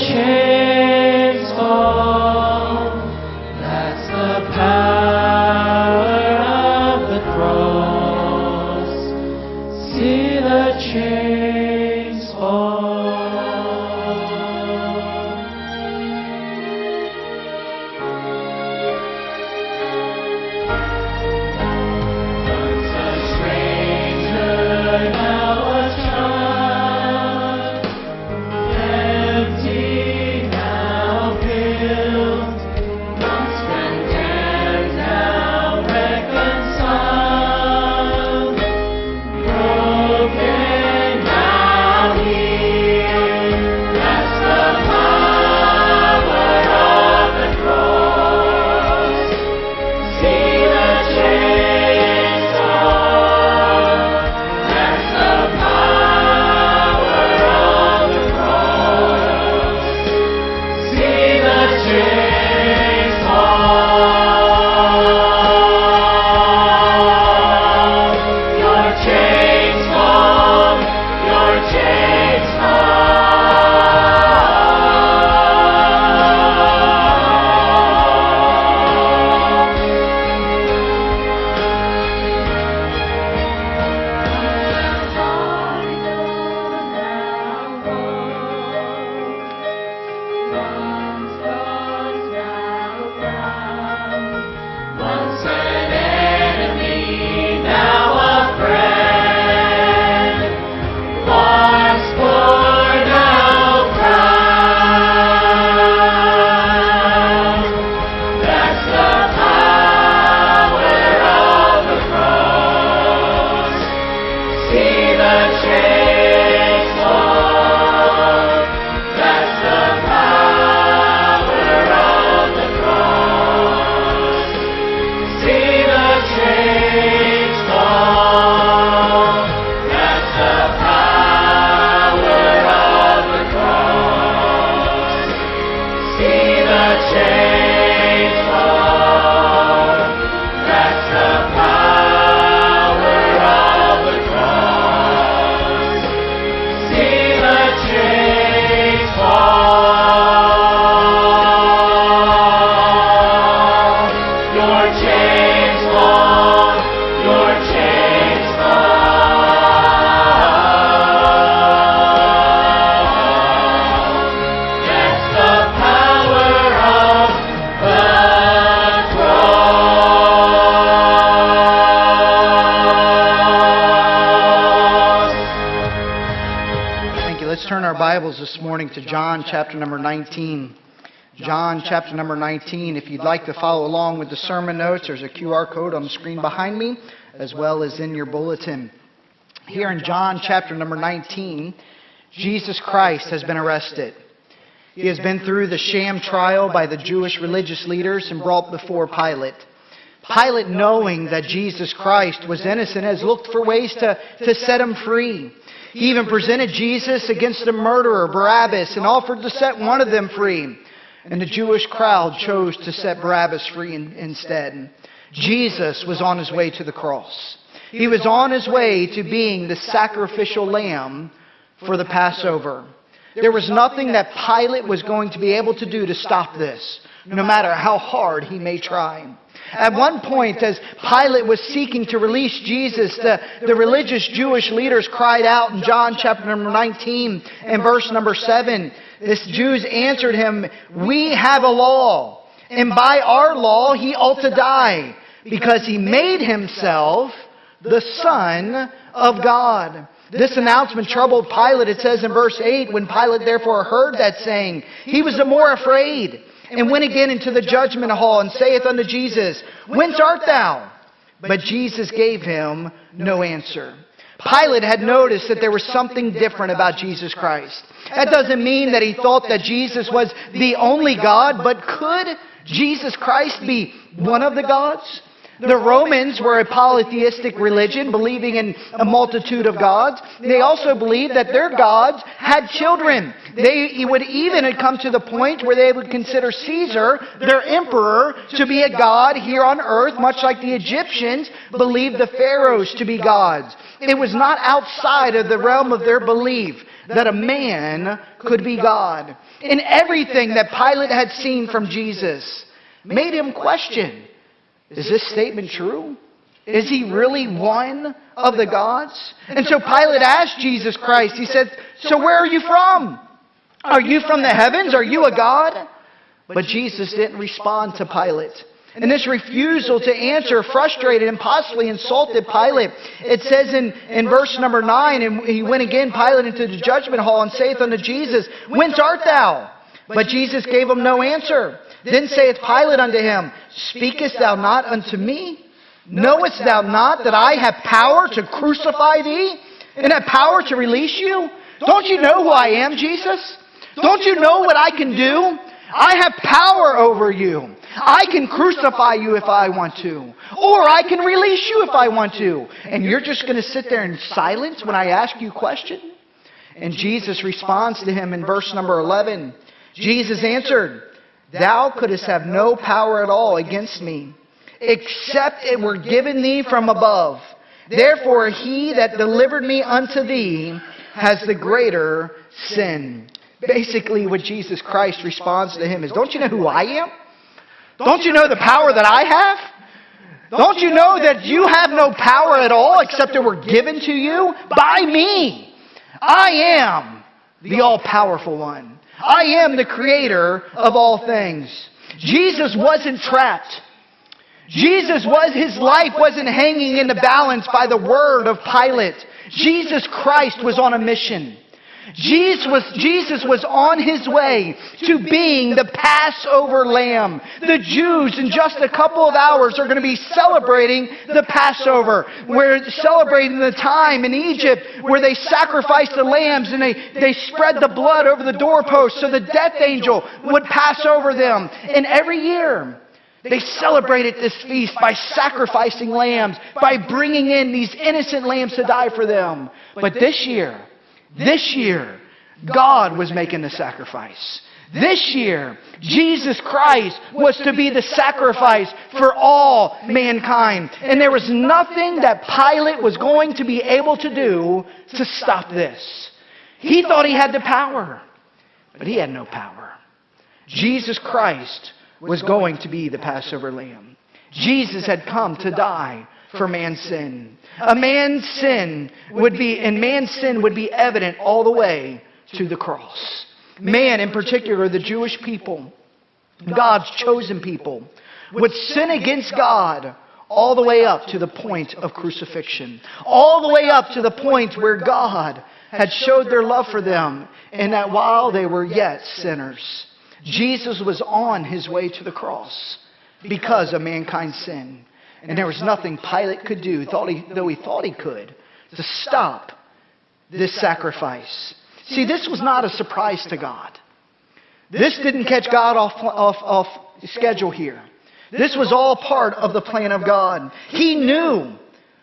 chains fall. That's the power of the cross. See the chains fall. Once a stranger, now a child, empty, now filled, once condemned, now reconciled, broken, now healed. That's the power of the cross. See the chains fall. That's the power of the cross. See the chains fall. Your chains fall. Your chains Once an enemy, now a friend. Once poor, now proud. That's the power of the cross. See the chains fall. That's the power of the cross. See the chains fall. That's the power of the cross. See the chains fall. That's the power of the cross. See the chains fall. Your chains fall. Your chains fall. That's the power of the cross. Thank you. Let's turn our Bibles this morning to John chapter number 19. John chapter number 19. If you'd like to follow along with the sermon notes, there's a QR code on the screen behind me, as well as in your bulletin. Here in John chapter number 19, Jesus Christ has been arrested. He has been through the sham trial by the Jewish religious leaders and brought before Pilate. Pilate, knowing that Jesus Christ was innocent, has looked for ways to set him free. He even presented Jesus against the murderer, Barabbas, and offered to set one of them free. And the Jewish crowd chose to set Barabbas free instead. Jesus was on his way to the cross. He was on his way to being the sacrificial lamb for the Passover. There was nothing that Pilate was going to be able to do to stop this, no matter how hard he may try. At one point, as Pilate was seeking to release Jesus, the religious Jewish leaders cried out in John chapter number 19 and verse number 7. The Jews answered him, "We have a law, and by our law he ought to die, because he made himself the Son of God." This announcement troubled Pilate. It says in verse 8, when Pilate therefore heard that saying, he was the more afraid, and went again into the judgment hall, and saith unto Jesus, "Whence art thou?" But Jesus gave him no answer. Pilate had noticed that there was something different about Jesus Christ. That doesn't mean that he thought that Jesus was the only God, but could Jesus Christ be one of the gods? The Romans were a polytheistic religion, believing in a multitude of gods. They also believed that their gods had children. They would even have come to the point where they would consider Caesar, their emperor, to be a god here on earth, much like the Egyptians believed the pharaohs to be gods. It was not outside of the realm of their belief that a man could be God. And everything that Pilate had seen from Jesus made him question, is this statement true? Is he really one of the gods? And so Pilate asked Jesus Christ, he said, so where are you from? Are you from the heavens? Are you a god? But Jesus didn't respond to Pilate. And this refusal to answer frustrated and possibly insulted Pilate. It says in verse number 9, and he went again, Pilate, into the judgment hall, and saith unto Jesus, whence art thou? But Jesus gave him no answer. Then saith Pilate unto him, speakest thou not unto me? Knowest thou not that I have power to crucify thee, and have power to release you? Don't you know who I am, Jesus? Don't you know what I can do? I have power over you. I can crucify you if I want to. Or I can release you if I want to. And you're just going to sit there in silence when I ask you a question? And Jesus responds to him in verse number 11. Jesus answered, thou couldst have no power at all against me, except it were given thee from above. Therefore he that delivered me unto thee has the greater sin. Basically what Jesus Christ responds to him is, don't you know who I am? Don't you know the power that I have? Don't you know that you have no power at all except it were given to you by me? I am the all-powerful one. I am the creator of all things. Jesus wasn't trapped. His life wasn't hanging in the balance by the word of Pilate. Jesus Christ was on a mission. Jesus was on his way to being the Passover lamb. The Jews in just a couple of hours are going to be celebrating the Passover. We're celebrating the time in Egypt where they sacrificed the lambs and they spread the blood over the doorpost so the death angel would pass over them. And every year they celebrated this feast by sacrificing lambs, by bringing in these innocent lambs to die for them. But this year, God was making the sacrifice. This year, Jesus Christ was to be the sacrifice for all mankind. And there was nothing that Pilate was going to be able to do to stop this. He thought he had the power, but he had no power. Jesus Christ was going to be the Passover lamb. Jesus had come to die for man's sin. Man's sin would be evident all the way to the cross. Man, in particular, the Jewish people, God's chosen people, would sin against God all the way up to the point of crucifixion. All the way up to the point where God had showed their love for them, and that while they were yet sinners, Jesus was on his way to the cross because of mankind's sin. And there was nothing Pilate could do, though he thought he could, to stop this sacrifice. See, this was not a surprise to God. This didn't catch God off schedule here. This was all part of the plan of God. He knew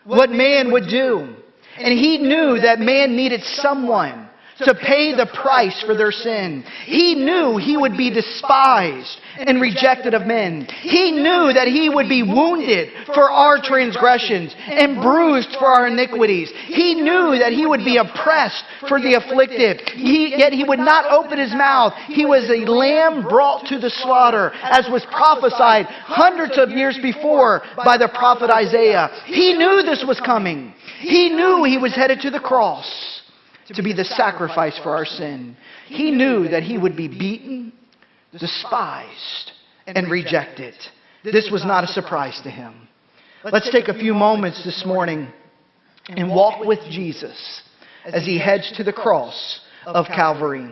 what man would do. And he knew that man needed someone to pay the price for their sin. He knew he would be despised and rejected of men. He knew that he would be wounded for our transgressions and bruised for our iniquities. He knew that he would be oppressed for the afflicted. Yet he would not open his mouth. He was a lamb brought to the slaughter, as was prophesied hundreds of years before by the prophet Isaiah. He knew this was coming. He knew he was headed to the cross to be the sacrifice for our sin. He knew that he would be beaten, despised, and rejected. This was not a surprise to him. Let's take a few moments this morning and walk with Jesus as he heads to the cross of Calvary.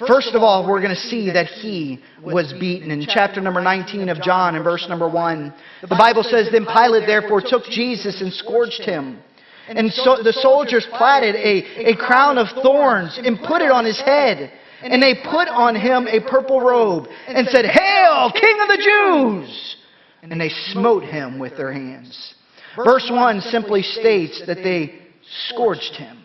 First of all, we're going to see that he was beaten. In chapter number 19 of John, in verse number 1, the Bible says, Then Pilate therefore took Jesus and scourged him. And so the soldiers plaited a crown of thorns and put it on his head. And they put on him a purple robe and said, Hail, King of the Jews! And they smote him with their hands. Verse 1 simply states that they scourged him.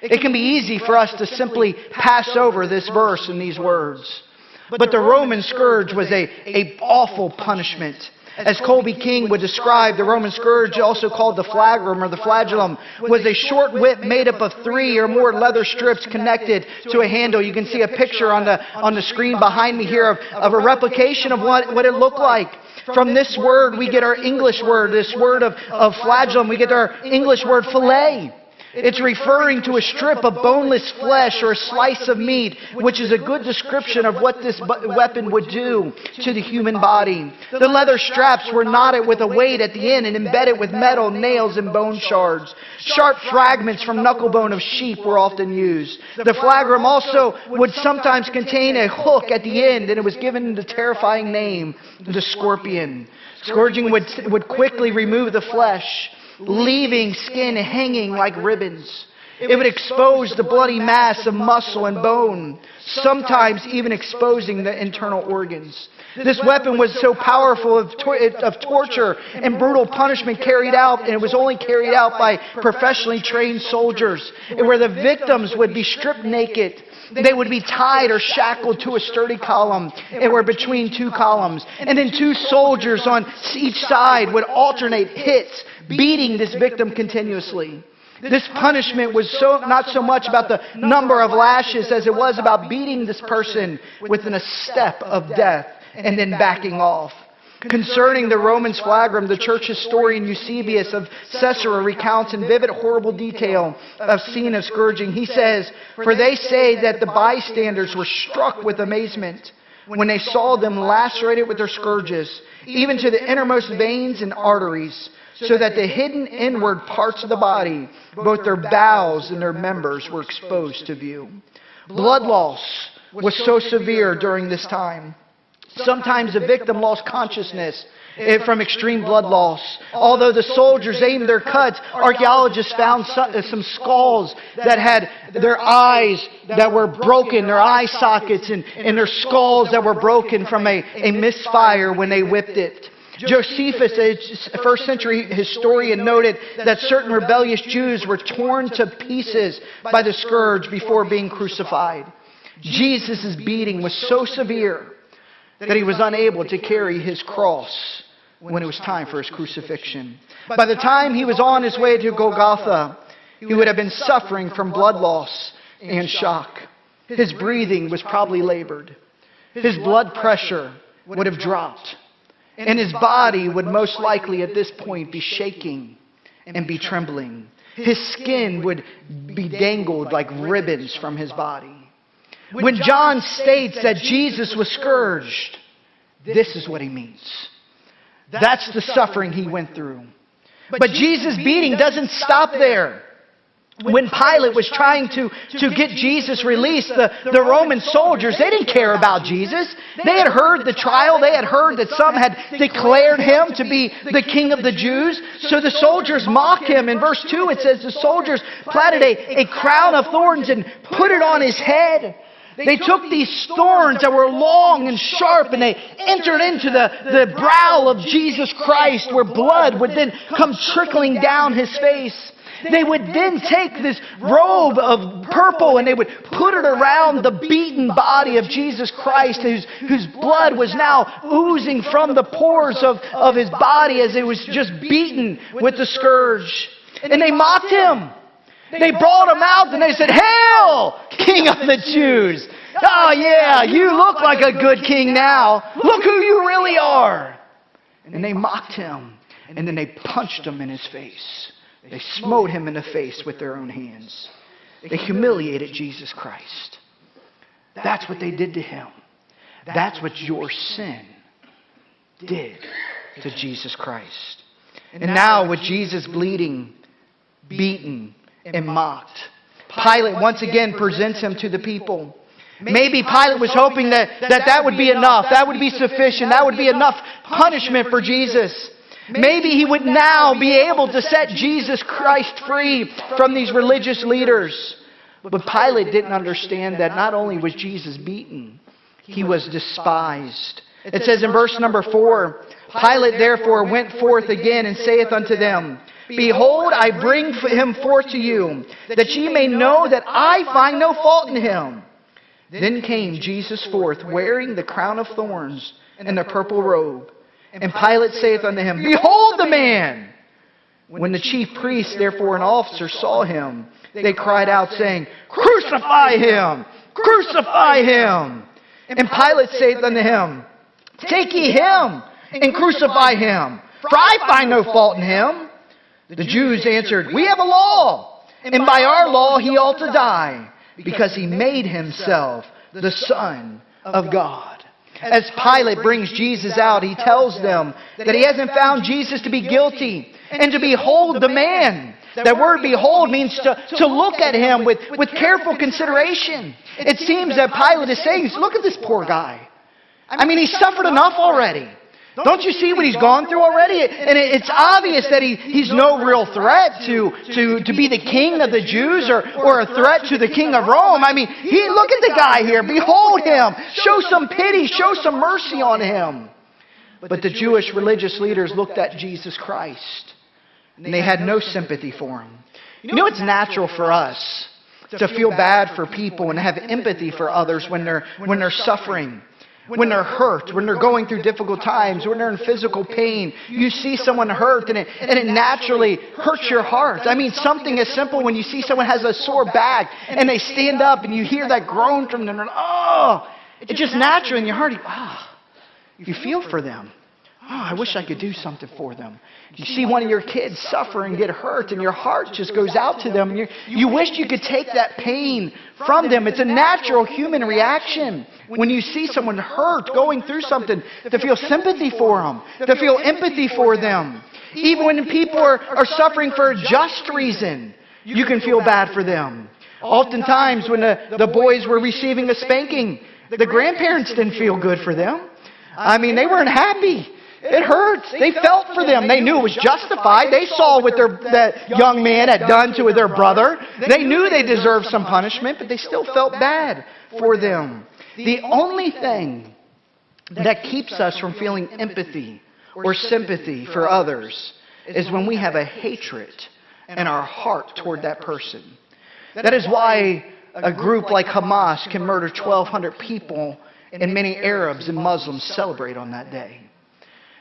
It can be easy for us to simply pass over this verse and these words. But the Roman scourge was a awful punishment. As Colby King would describe, the Roman scourge, also called the flagrum or the flagellum, was a short whip made up of 3 or more leather strips connected to a handle. You can see a picture on the screen behind me here of a replication of what it looked like. From this word, we get our English word, this word of flagellum, we get our English word fillet. It's referring to a strip of boneless flesh or a slice of meat, which is a good description of what this weapon would do to the human body. The leather straps were knotted with a weight at the end and embedded with metal, nails, and bone shards. Sharp fragments from knuckle bone of sheep were often used. The flagrum also would sometimes contain a hook at the end, and it was given the terrifying name, the scorpion. Scourging would quickly remove the flesh, leaving skin hanging like ribbons. It would expose the bloody mass of muscle and bone, sometimes even exposing the internal organs. This weapon was so powerful of torture and brutal punishment carried out, and it was only carried out by professionally trained soldiers, where the victims would be stripped naked. They would be tied or shackled to a sturdy column, and were between 2 columns. And then 2 soldiers on each side would alternate hits, beating this victim continuously. This punishment was not so much about the number of lashes as it was about beating this person within a step of death and then backing off. Concerning the Romans flagrum, the church historian Eusebius of Cisler recounts in vivid, horrible detail a scene of scourging. He says, "For they say that the bystanders were struck with amazement when they saw them lacerated with their scourges, even to the innermost veins and arteries, so that the hidden inward parts of the body, both their bowels and their members, were exposed to view." Blood loss was so severe during this time. Sometimes the victim lost consciousness from extreme blood loss. Although the soldiers aimed their cuts, archaeologists found some skulls that had their eyes that were broken, their eye sockets, and their skulls that were broken from a misfire when they whipped it. Josephus, a first century historian, noted that certain rebellious Jews were torn to pieces by the scourge before being crucified. Jesus' beating was so severe that he was unable to carry his cross when it was time for his crucifixion. By the time he was on his way to Golgotha, he would have been suffering from blood loss and shock. His breathing was probably labored. His blood pressure would have dropped. And his body would most likely at this point be shaking and be trembling. His skin would be dangled like ribbons from his body. When John states that Jesus was scourged, this is what he means. That's the suffering he went through. But Jesus' beating doesn't stop there. When Pilate was trying to get Jesus released, the Roman soldiers, they didn't care about Jesus. They had heard the trial. They had heard that some had declared him to be the king of the Jews. So the soldiers mocked him. In verse 2 it says the soldiers platted a crown of thorns and put it on his head. They took these thorns that were long and sharp and they entered into the brow of Jesus Christ, where blood would then come trickling down his face. They would then take this robe of purple and they would put it around the beaten body of Jesus Christ, whose blood was now oozing from the pores of his body as it was just beaten with the scourge. And they mocked him. They brought him out and they said, "Hail, King of the Jews! Oh yeah, you look like a good king now. Look who you really are." And they mocked him. And then they punched him in his face. They smote him in the face with their own hands. They humiliated Jesus Christ. That's what they did to him. That's what your sin did to Jesus Christ. And now with Jesus bleeding, beaten, and mocked, Pilate once again presents him to the people. Maybe Pilate was hoping that would be enough. That would be sufficient. That would be enough punishment for Jesus. Maybe he would now be able to set Jesus Christ free from these religious leaders. But Pilate didn't understand that not only was Jesus beaten, he was despised. It says in verse number 4, "Pilate therefore went forth again and saith unto them, Behold, I bring him forth to you, that ye may know that I find no fault in him. Then came Jesus forth, wearing the crown of thorns and the purple robe. And Pilate saith unto him, Behold the man! When the chief priests, therefore, and officers saw him, they cried out, saying, Crucify him! Crucify him! And Pilate saith unto him, Take ye him, and crucify him, for I find no fault in him. The Jews answered, We have a law, and by our law he ought to die, because he made himself the Son of God. As Pilate brings Jesus out, he tells them that he hasn't found Jesus to be guilty, and to behold the man. That word behold means to look at him with careful consideration. It seems that Pilate is saying, look at this poor guy. I mean, he's suffered enough already. Don't you see what he's gone through already? And it's obvious that he's no real threat to be the king of the Jews or a threat to the king of Rome. I mean, look at the guy here. Behold him. Show some pity. Show some mercy on him. But the Jewish religious leaders looked at Jesus Christ, and they had no sympathy for him. You know, it's natural for us to feel bad for people and have empathy for others when they're suffering, when they're hurt, when they're going through difficult times, when they're in physical pain. You see someone hurt and it naturally hurts your heart. I mean, something as simple when you see someone has a sore back and they stand up and you hear that groan from them. Oh, it's just natural in your heart. You feel for them. Oh, I wish I could do something for them. You see one of your kids suffer and get hurt, and your heart just goes out to them. You wish you could take that pain from them. It's a natural human reaction when you see someone hurt, going through something, to feel sympathy for them, to feel empathy for them. Even when people are suffering for a just reason, you can feel bad for them. Oftentimes when the boys were receiving a spanking, the grandparents didn't feel good for them. I mean, they weren't happy. It hurts. They felt for them. They knew it was justified. They saw what that young man had done to their brother. They knew they deserved some punishment, but they still felt bad for them. The only thing that keeps us from feeling empathy or sympathy for others is when we have a hatred in our heart toward that person. That is why a group like Hamas can murder 1,200 people, and many Arabs and Muslims celebrate on that day.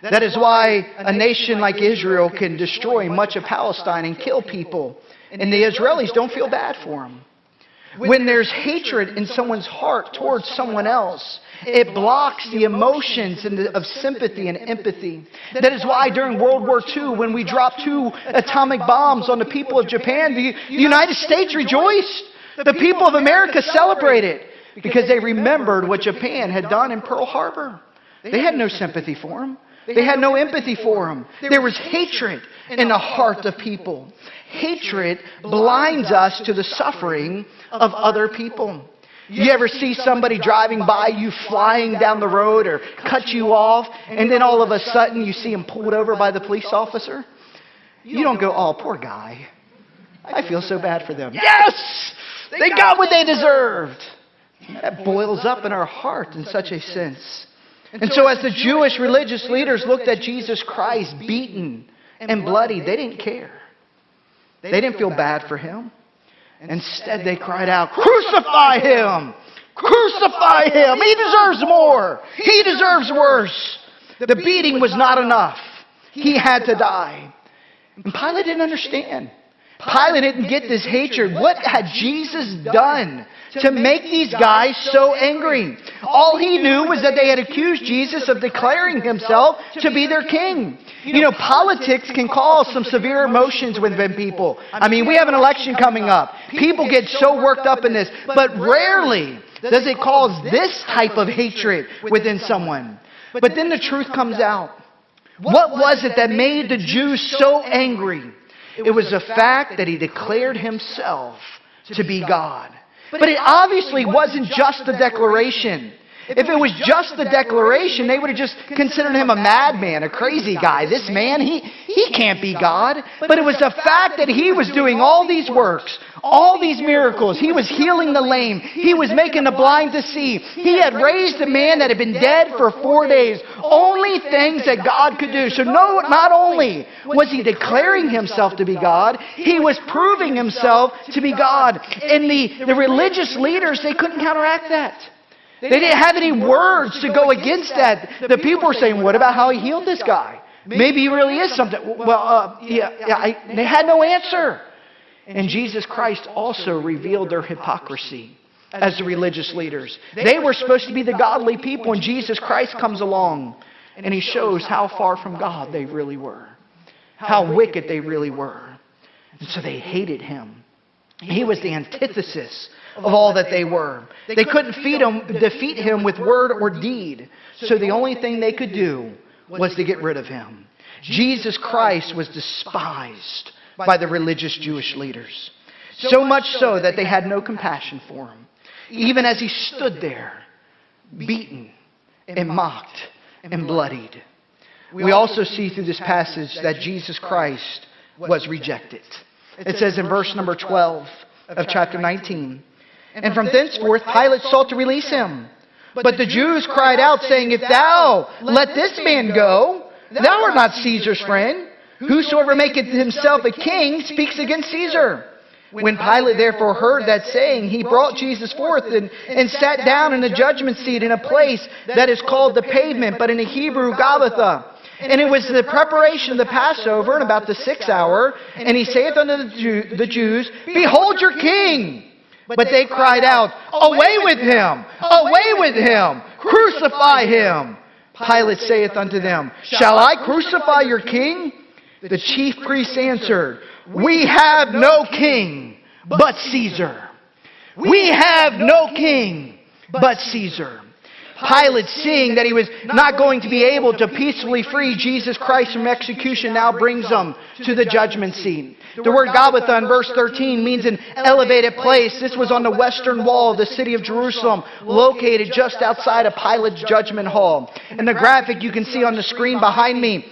That is why a nation like Israel can destroy much of Palestine and kill people, and the Israelis don't feel bad for them. When there's hatred in someone's heart towards someone else, it blocks the emotions of sympathy and empathy. That is why during World War II, when we dropped 2 atomic bombs on the people of Japan, the United States rejoiced. The people of America celebrated because they remembered what Japan had done in Pearl Harbor. They had no sympathy for them. They had no empathy for them. There was hatred in the heart of people. Hatred blinds us to the suffering of other people. You ever see somebody driving by you flying down the road or cut you off, and then all of a sudden you see him pulled over by the police officer? You don't go, oh, poor guy. I feel so bad for them. Yes! They got what they deserved. That boils up in our heart in such a sense. And so as the Jewish religious leaders looked at Jesus Christ beaten and bloody, they didn't care. They didn't feel bad for him. Instead, they cried out, Crucify him! Crucify him! He deserves more! He deserves worse! The beating was not enough. He had to die. And Pilate didn't understand. Pilate didn't get this hatred. What had Jesus done to make these guys so angry? All he knew was that they had accused Jesus of declaring himself to be their king. You know, politics can cause some severe emotions within people. I mean, we have an election coming up. People get so worked up in this, but rarely does it cause this type of hatred within someone. But then the truth comes out. What was it that made the Jews so angry? It was the fact that he declared himself to be God. But it obviously wasn't just a declaration. If it was just the declaration, they would have just considered him a madman, a crazy guy. This man, he can't be God. But it was the fact that he was doing all these works, all these miracles. He was healing the lame. He was making the blind to see. He had raised a man that had been dead for 4 days. Only things that God could do. So no, not only was he declaring himself to be God, he was proving himself to be God. And the religious leaders, they couldn't counteract that. They didn't have any words to go against that. The people were saying, what about how he healed this guy? Maybe he really is something. Well, they had no answer. And Jesus Christ also revealed their hypocrisy as the religious leaders. They were supposed to be the godly people, and Jesus Christ comes along and he shows how far from God they really were, how wicked they really were. And so they hated him. He was the antithesis of all that they were. They couldn't defeat him with word or deed. So the only thing they could do was to get rid of him. Jesus Christ was despised by the religious Jewish leaders. So much so that they had no compassion for him. Even as he stood there, beaten and mocked and bloodied. We also see through this passage that Jesus Christ was rejected. It says in verse number 12 of chapter 19, and from thenceforth Pilate sought to release him. But the Jews cried out, saying, if thou let this man go, thou art not Caesar's friend. Whosoever maketh himself a king speaks against Caesar. When Pilate therefore heard that saying, he brought Jesus forth and sat down in a judgment seat in a place that is called the Pavement, but in the Hebrew Gabbatha. And it was the preparation of the Passover, and about the 6th hour. And he saith unto the Jews, behold your king! But they cried out, away with him! Away with him! Crucify him! Pilate saith unto them, shall I crucify your king? The chief priests answered, we have no king but Caesar. We have no king but Caesar. Pilate, seeing that he was not going to be able to peacefully free Jesus Christ from execution, now brings him to the judgment seat. The word Gabbatha in verse 13 means an elevated place. This was on the western wall of the city of Jerusalem, located just outside of Pilate's judgment hall. And the graphic you can see on the screen behind me,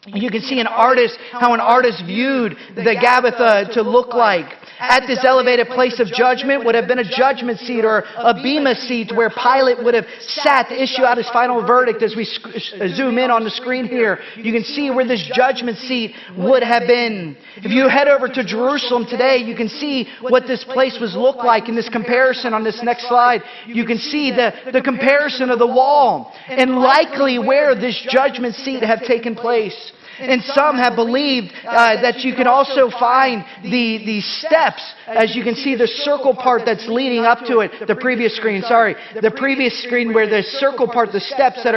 you can see how an artist viewed the Gabbatha to look like. At this elevated place of judgment would have been a judgment seat or a bema seat where Pilate would have sat to issue out his final verdict. As we zoom in on the screen here, you can see where this judgment seat would have been. If you head over to Jerusalem today, you can see what this place was look like in this comparison on this next slide. You can see the comparison of the wall and likely where this judgment seat have taken place. And some have believed that you can also find the steps, as you can see the circle part that's leading up to it. The previous screen where the circle part, the steps that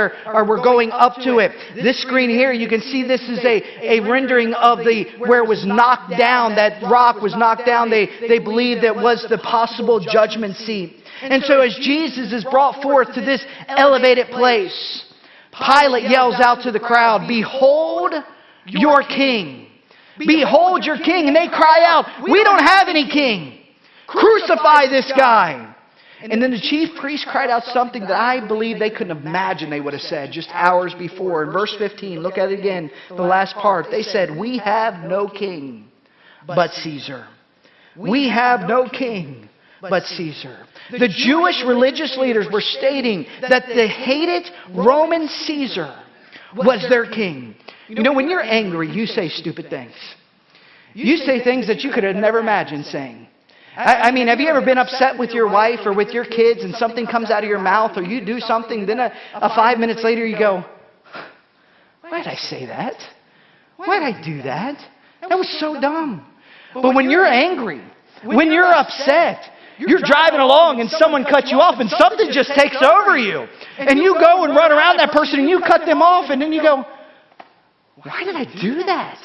were going up to it. This screen here, you can see this is a rendering of where it was knocked down. That rock was knocked down. They believed that was the possible judgment seat. And so as Jesus is brought forth to this elevated place, Pilate yells out to the crowd, behold your king. Behold your king. And they cry out, we don't have any king. Crucify this guy. And then the chief priests cried out something that I believe they couldn't imagine they would have said just hours before. In verse 15, look at it again, the last part. They said, we have no king but Caesar. We have no king but Caesar. The Jewish religious leaders were stating that the hated Roman Caesar was their king. You know, when you're angry, you say stupid things. You say things that you could have never imagined saying. I mean, have you ever been upset with your wife or with your kids and something comes out of your mouth or you do something, then 5 minutes later you go, why did I say that? Why did I do that? That was so dumb. But when you're angry, when you're upset, you're driving along and someone cuts you off and something just takes over you. And you go and run around that person and you cut them off and then you go, why did I do that?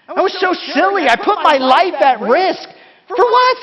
That was so silly. I put my life at risk. For what?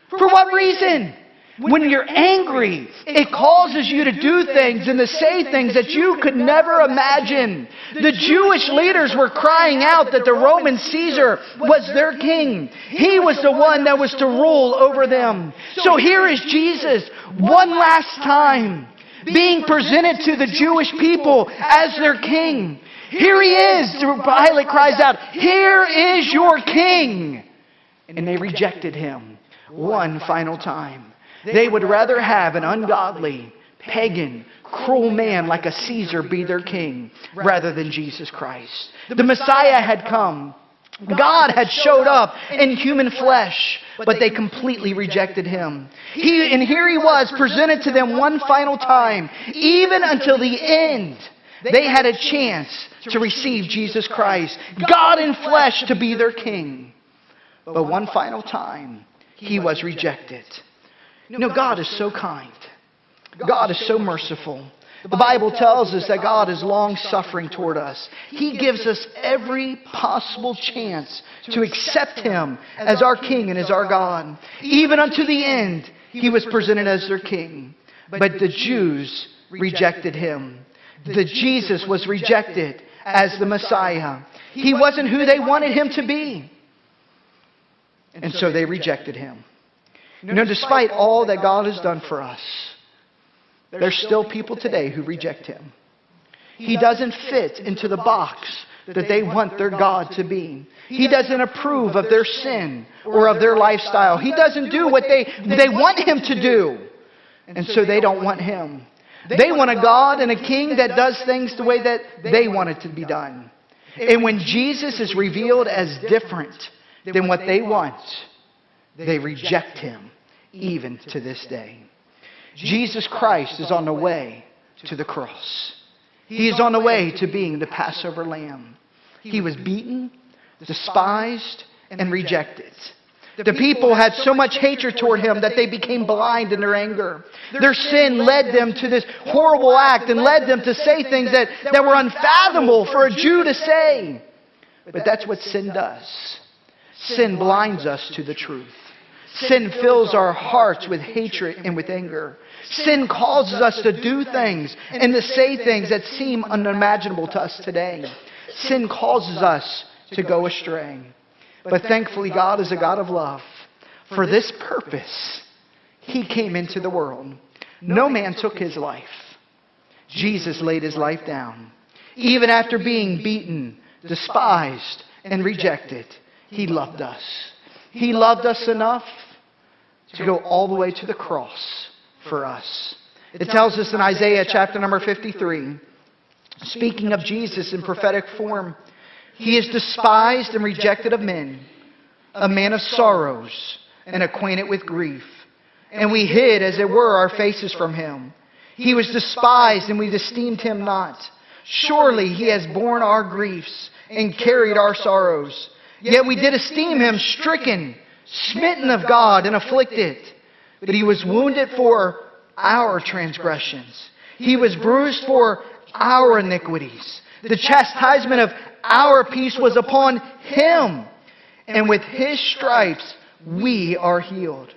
For what reason? When you're angry, it causes you to do things and to say things that you could never imagine. The Jewish leaders were crying out that the Roman Caesar was their king. He was the one that was to rule over them. So here is Jesus one last time being presented to the Jewish people as their king. Here he is. Pilate cries out, "Here is your king." And they rejected him one final time. They would rather have an ungodly, pagan, cruel man like a Caesar be their king rather than Jesus Christ. The Messiah had come. God had showed up in human flesh, but they completely rejected him. And here he was, presented to them one final time. Even until the end, they had a chance to receive Jesus Christ, God in flesh, to be their king. But one final time, he was rejected. You know, God is so kind. God is so merciful. The Bible tells us that God is long-suffering toward us. He gives us every possible chance to accept him as our king and as our God. Even unto the end, he was presented as their king. But the Jews rejected him. Jesus was rejected as the Messiah. He wasn't who they wanted him to be. And so they rejected him. You know, despite all that God has done for us, there's still people today who reject him. He doesn't fit into the box that they want their God to be. He doesn't approve of their sin or of their lifestyle. He doesn't do what they want him to do. And so they don't want him. They want a God and a king that does things the way that they want it to be done. And when Jesus is revealed as different than what they want, they reject him even to this day. Jesus Christ is on the way to the cross. He is on the way to being the Passover lamb. He was beaten, despised, and rejected. The people had so much hatred toward him that they became blind in their anger. Their sin led them to this horrible act and led them to say things that were unfathomable for a Jew to say. But that's what sin does. Sin blinds us to the truth. Sin fills our hearts with hatred and with anger. Sin causes us to do things and to say things that seem unimaginable to us today. Sin causes us to go astray. But thankfully, God is a God of love. For this purpose, he came into the world. No man took his life. Jesus laid his life down. Even after being beaten, despised, and rejected, he loved us. He loved us enough to go all the way to the cross for us. It tells us in Isaiah chapter number 53, speaking of Jesus in prophetic form, he is despised and rejected of men, a man of sorrows and acquainted with grief. And we hid, as it were, our faces from him. He was despised and we esteemed him not. Surely he has borne our griefs and carried our sorrows. Yet we did esteem him stricken, smitten of God, and afflicted. But he was wounded for our transgressions. He was bruised for our iniquities. The chastisement of our peace was upon him. And with his stripes we are healed.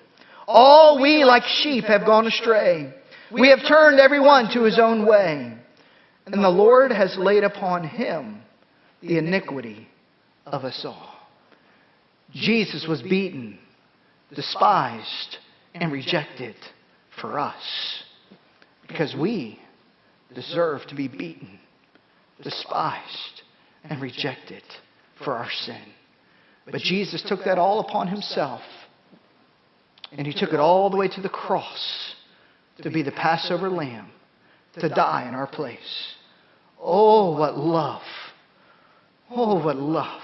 All we like sheep have gone astray. We have turned everyone to his own way. And the Lord has laid upon him the iniquity of us all. Jesus was beaten, despised, and rejected for us. Because we deserve to be beaten, despised, and rejected for our sin. But Jesus took that all upon himself. And he took it all the way to the cross to be the Passover lamb, to die in our place. Oh, what love. Oh, what love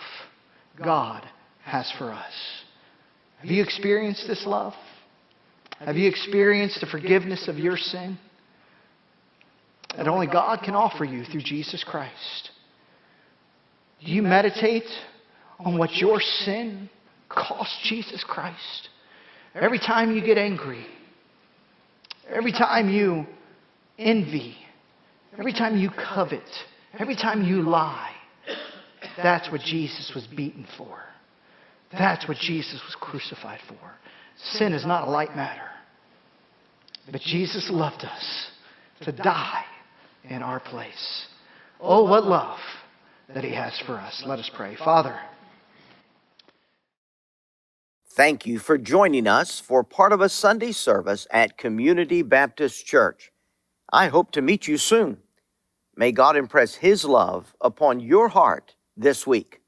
God has for us. Have you experienced this love? Have you experienced the forgiveness of your sin that only God can offer you through Jesus Christ? Do you meditate on what your sin cost Jesus Christ? Every time you get angry, every time you envy, every time you covet, every time you lie, that's what Jesus was beaten for. That's what Jesus was crucified for. Sin is not a light matter. But Jesus loved us to die in our place. Oh, what love that he has for us. Let us pray. Father, thank you for joining us for part of a Sunday service at Community Baptist Church. I hope to meet you soon. May God impress His love upon your heart this week.